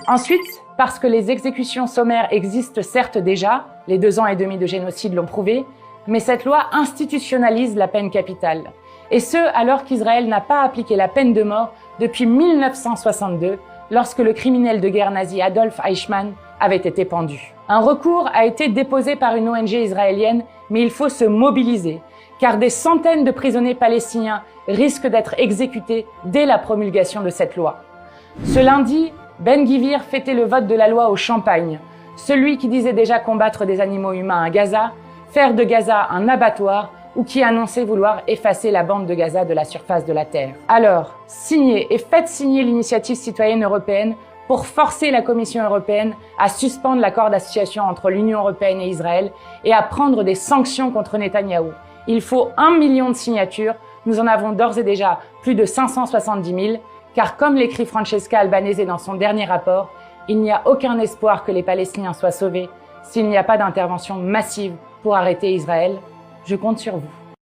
Ensuite, parce que les exécutions sommaires existent certes déjà, les 2 ans et demi de génocide l'ont prouvé, mais cette loi institutionnalise la peine capitale. Et ce, alors qu'Israël n'a pas appliqué la peine de mort depuis 1962, lorsque le criminel de guerre nazi Adolf Eichmann avait été pendu. Un recours a été déposé par une ONG israélienne, mais il faut se mobiliser, car des centaines de prisonniers palestiniens risquent d'être exécutés dès la promulgation de cette loi. Ce lundi, Ben Gvir fêtait le vote de la loi au champagne, celui qui disait déjà combattre des animaux humains à Gaza, faire de Gaza un abattoir ou qui annonçait vouloir effacer la bande de Gaza de la surface de la Terre. Alors, signez et faites signer l'initiative citoyenne européenne pour forcer la Commission européenne à suspendre l'accord d'association entre l'Union européenne et Israël et à prendre des sanctions contre Netanyahou. Il faut 1 million de signatures, nous en avons d'ores et déjà plus de 570 000, car comme l'écrit Francesca Albanese dans son dernier rapport, il n'y a aucun espoir que les Palestiniens soient sauvés s'il n'y a pas d'intervention massive pour arrêter Israël. Je compte sur vous.